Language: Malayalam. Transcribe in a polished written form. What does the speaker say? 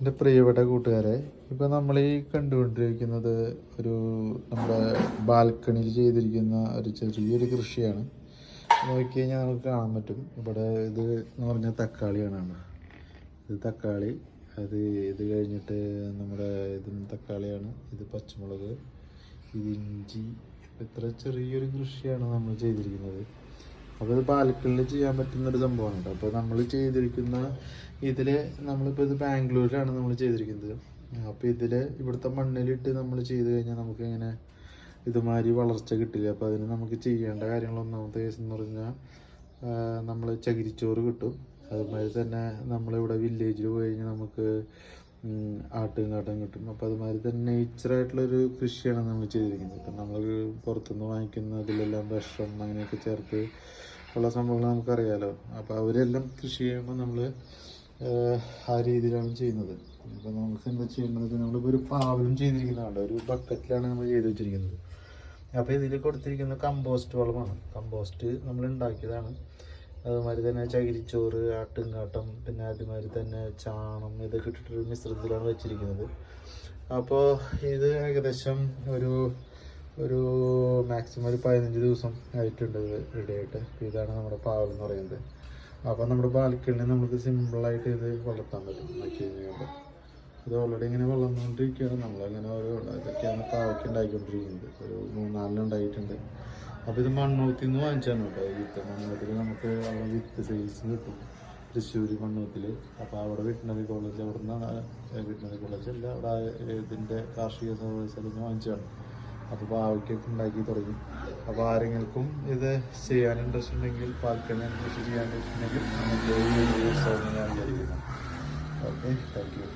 എൻ്റെ പ്രിയപ്പെട്ട കൂട്ടുകാരെ, ഇപ്പം നമ്മൾ ഈ കണ്ടുകൊണ്ടിരിക്കുന്നത് ഒരു നമ്മുടെ ബാൽക്കണിയിൽ ചെയ്തിരിക്കുന്ന ഒരു ചെറിയൊരു കൃഷിയാണ്. നോക്കിക്കഴിഞ്ഞാൽ നമുക്ക് കാണാൻ പറ്റും. ഇവിടെ ഇത് എന്ന് പറഞ്ഞാൽ തക്കാളിയാണ്. ഇത് തക്കാളി, ഇത് കഴിഞ്ഞിട്ട് നമ്മുടെ ഇതും തക്കാളിയാണ്, ഇത് പച്ചമുളക്, ഇത് ഇഞ്ചി. ഇത്ര ചെറിയൊരു കൃഷിയാണ് നമ്മൾ ചെയ്തിരിക്കുന്നത്. അപ്പോൾ ഇത് ബാൽക്കണിയിൽ ചെയ്യാൻ പറ്റുന്നൊരു സംഭവമാണ് കേട്ടോ. അപ്പോൾ നമ്മൾ ചെയ്തിരിക്കുന്ന ഇതിൽ നമ്മളിപ്പോൾ ഇത് ബാംഗ്ലൂരിലാണ് നമ്മൾ ചെയ്തിരിക്കുന്നത്. അപ്പോൾ ഇവിടുത്തെ മണ്ണിലിട്ട് നമ്മൾ ചെയ്ത് കഴിഞ്ഞാൽ നമുക്ക് ഇങ്ങനെ ഇതുമാതിരി വളർച്ച കിട്ടില്ല. അപ്പോൾ അതിന് നമുക്ക് ചെയ്യേണ്ട കാര്യങ്ങൾ ഒന്നാമത്തെ കേസ് എന്ന് പറഞ്ഞാൽ നമ്മൾ ചകിരിച്ചോറ് കിട്ടും. അതുമാതിരി തന്നെ നമ്മളിവിടെ വില്ലേജിൽ പോയി കഴിഞ്ഞാൽ നമുക്ക് ആട്ടും കിട്ടും. അപ്പോൾ അതുമാതിരി തന്നെ നേച്ചറായിട്ടുള്ളൊരു കൃഷിയാണ് നമ്മൾ ചെയ്തിരിക്കുന്നത്. ഇപ്പം നമ്മൾ പുറത്തുനിന്ന് വാങ്ങിക്കുന്നതിലെല്ലാം വിഷം അങ്ങനെയൊക്കെ ചേർത്ത് ഉള്ള സംഭവങ്ങൾ നമുക്കറിയാലോ. അപ്പോൾ അവരെല്ലാം കൃഷി ചെയ്യുമ്പോൾ നമ്മൾ ആ രീതിയിലാണ് ചെയ്യുന്നത്. ഇപ്പോൾ നമുക്ക് എന്താ ചെയ്യേണ്ടത്, നമ്മളിപ്പോൾ ഒരു പാവലും ചെയ്തിരിക്കുന്നതാണ്, ഒരു ബക്കറ്റിലാണ് നമ്മൾ ചെയ്ത് വെച്ചിരിക്കുന്നത്. അപ്പോൾ ഇതിൽ കൊടുത്തിരിക്കുന്ന കമ്പോസ്റ്റ് വളമാണ്. കമ്പോസ്റ്റ് നമ്മൾ ഉണ്ടാക്കിയതാണ്. അതുമാതിരി തന്നെ ചകിരിച്ചോറ്, ആട്ടുംകാട്ടം, പിന്നെ അതുമാതിരി തന്നെ ചാണം, ഇതൊക്കെ ഇട്ടിട്ടൊരു മിശ്രിതത്തിലാണ് വെച്ചിരിക്കുന്നത്. അപ്പോൾ ഇത് ഏകദേശം ഒരു മാക്സിമം ഒരു 15 ദിവസം ആയിട്ടുണ്ട് റെഡി ആയിട്ട്. ഇതാണ് നമ്മുടെ പാവൽ എന്ന് പറയുന്നത്. അപ്പോൾ നമ്മുടെ ബാൽക്കണിയിൽ നമുക്ക് സിമ്പിളായിട്ട് ഇത് വളർത്താൻ പറ്റും. നോക്കി കഴിഞ്ഞാൽ ഇത് ഓൾറെഡി ഇങ്ങനെ വളർന്നുകൊണ്ടിരിക്കുകയാണ്. നമ്മളങ്ങനെ ഇതൊക്കെയാണ് പാവയ്ക്ക് ഉണ്ടാക്കിക്കൊണ്ടിരിക്കുന്നത്. ഒരു 3-4 ഉണ്ടായിട്ടുണ്ട്. അപ്പോൾ ഇത് മണ്ണൂത്തിൽ നിന്ന് വാങ്ങിച്ചാണ് കേട്ടോ. വിത്ത് മണ്ണൂത്തിൽ നമുക്ക് അവിടെ വിത്ത് സെയിൽസ് കിട്ടും, തൃശ്ശൂർ മണ്ണൂത്തിൽ. അപ്പോൾ അവിടെ വെറ്റിനറി കോളേജ്, അവിടെ നിന്നാണ് വെറ്റിനറി കോളേജ് അല്ല, അവിടെ ഇതിൻ്റെ കാർഷിക സർവീസിൽ വാങ്ങിച്ചാണ്. അപ്പോൾ പാവയ്ക്കൊക്കെ ഉണ്ടാക്കി തുടങ്ങി. അപ്പോൾ ആരെങ്കിലും ഇത് ചെയ്യാൻ ഇൻട്രസ്റ്റ് ഉണ്ടെങ്കിൽ, ബാൽക്കണി കൃഷി ചെയ്യാൻ ഇൻട്രസ്റ്റ് ഉണ്ടെങ്കിൽ നമുക്ക് ഞാൻ വിചാരിക്കുന്നു. Okay, thank you.